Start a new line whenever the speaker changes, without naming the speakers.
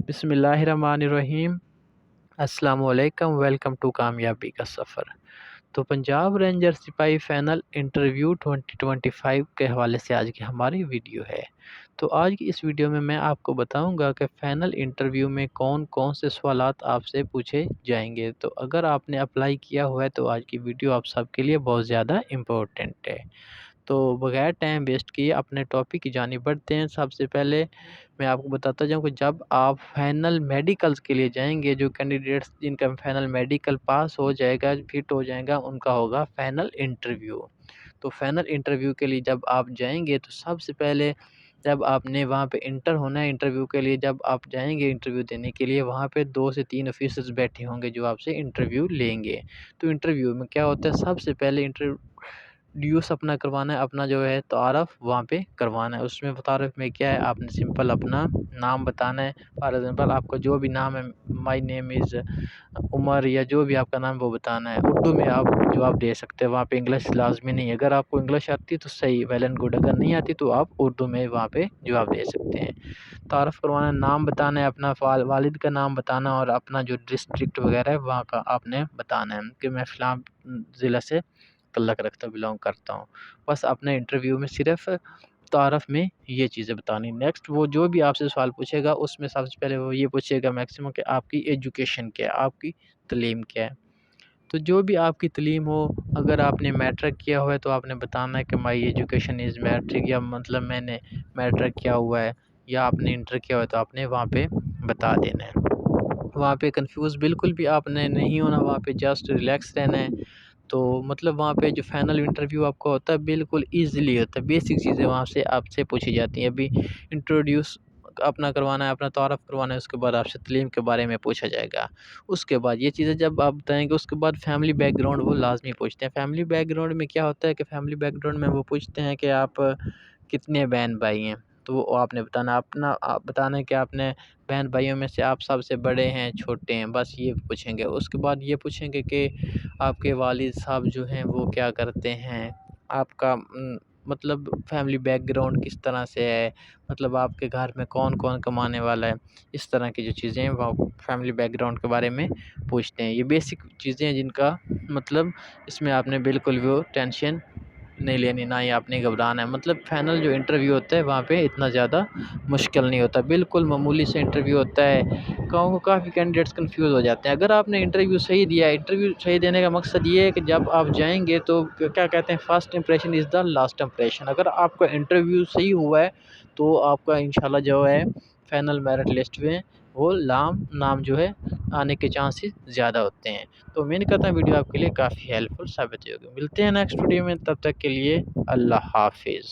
बिस्मिल्लाहिर्रहमानिर्रहीम। अस्सलाम वालेकुम। वेलकम टू कामयाबी का सफ़र। तो पंजाब रेंजर सिपाही फाइनल इंटरव्यू 2025 के हवाले से आज की हमारी वीडियो है। तो आज की इस वीडियो में मैं आपको बताऊंगा कि फ़ाइनल इंटरव्यू में कौन कौन से सवालात आपसे पूछे जाएंगे। तो अगर आपने अप्लाई किया हुआ है तो आज की वीडियो आप सबके लिए बहुत ज़्यादा इम्पोर्टेंट है। तो बगैर टाइम वेस्ट किए अपने टॉपिक की जानिब बढ़ते हैं। सबसे पहले मैं आपको बताता जाऊँ कि जब आप फाइनल मेडिकल्स के लिए जाएंगे, जो कैंडिडेट्स जिनका फाइनल मेडिकल पास हो जाएगा, फिट हो जाएगा, उनका होगा फाइनल इंटरव्यू। तो फाइनल इंटरव्यू के लिए जब आप जाएंगे तो सबसे पहले जब आपने वहाँ पे इंटर होना है इंटरव्यू के लिए, जब आप जाएंगे इंटरव्यू देने के लिए, वहाँ पे 2 से 3 ऑफिसर्स बैठे होंगे जो आपसे इंटरव्यू लेंगे। तो इंटरव्यू में क्या होता है, सबसे पहले इंट्रोड्यूस अपना करवाना है, अपना जो है तारफ़ वहाँ पे करवाना है। उसमें तारफ़ में क्या है, आपने सिंपल अपना नाम बताना है। फॉर एग्ज़ाम्पल आपका जो भी नाम है, माय नेम इज़ उमर, या जो भी आपका नाम है वो बताना है। उर्दू में आप जवाब दे सकते हैं, वहाँ पे इंग्लिश लाज़मी नहीं है। अगर आपको इंग्लिश आती है तो सही, वेल एंड गुड, अगर नहीं आती तो आप उर्दू में वहाँ पे जवाब दे सकते हैं। तारफ़ करवाना है, नाम बताना है, अपना वालिद का नाम बताना, और अपना जो डिस्ट्रिक्ट वगैरह है वहाँ का आपने बताना है कि मैं फ़लाँ ज़िला से तल्लक रखता बिलॉन्ग करता हूँ। बस अपने इंटरव्यू में सिर्फ़ तारफ़ में ये चीज़ें बतानी। नेक्स्ट वो जो भी आपसे सवाल पूछेगा उसमें सबसे पहले वो ये पूछेगा मैक्सिमम कि आपकी एजुकेशन क्या है, आपकी तालीम क्या है। तो जो भी आपकी तालीम हो, अगर आपने मैट्रिक किया हुआ है तो आपने बताना है कि माई एजुकेशन इज़ मैट्रिक, या मतलब मैंने मैट्रिक किया हुआ है, या आपने इंटर किया हुआ है तो आपने वहाँ पे बता देना है। वहाँ पे कंफ्यूज बिल्कुल भी आपने नहीं होना, वहाँ पे जस्ट रिलैक्स रहना है। तो मतलब वहाँ पे जो फाइनल इंटरव्यू आपका होता है बिल्कुल ईज़िली होता है, बेसिक चीज़ें वहाँ से आपसे पूछी जाती हैं। अभी इंट्रोड्यूस अपना करवाना है, अपना तारफ़ करवाना है, उसके बाद आपसे तालीम के बारे में पूछा जाएगा। उसके बाद ये चीज़ें जब आप बताएँगे, उसके बाद फैमिली बैकग्राउंड वो लाज़मी पूछते हैं। फैमिली बैकग्राउंड में क्या होता है कि फैमिली बैकग्राउंड में वो पूछते हैं कि आप कितने बहन-भाई हैं। तो वो आपने बताना, अपना आप बताना है कि आपने बहन-भाइयों में से आप सबसे बड़े हैं, छोटे हैं, बस ये पूछेंगे। उसके बाद ये पूछेंगे कि आपके वालिद साहब जो हैं वो क्या करते हैं? आपका मतलब फैमिली बैकग्राउंड किस तरह से है? मतलब आपके घर में कौन-कौन कमाने वाला है? इस तरह की जो चीज़ें हैं वो फैमिली बैकग्राउंड के बारे में पूछते हैं। ये बेसिक चीज़ें हैं जिनका मतलब इसमें आपने बिल्कुल वो टेंशन नहीं लेनी, ना ही आपने घबराना है। मतलब फाइनल जो इंटरव्यू होता है वहाँ पे इतना ज़्यादा मुश्किल नहीं होता, बिल्कुल मामूली से इंटरव्यू होता है। काफ़ी कैंडिडेट्स कन्फ्यूज़ हो जाते हैं। अगर आपने इंटरव्यू सही दिया है, इंटरव्यू सही देने का मकसद ये है कि जब आप जाएँगे तो क्या कहते हैं, first impression is the last impression. अगर आपका इंटरव्यू सही हुआ है तो आपका इंशाल्लाह जो है फाइनल मेरिट लिस्ट में वो नाम जो है आने के चांसेस ज़्यादा होते हैं। तो उम्मीद करता हूँ वीडियो आपके लिए काफ़ी हेल्पफुल साबित होगी। मिलते हैं नेक्स्ट वीडियो में, तब तक के लिए अल्लाह हाफ़िज़।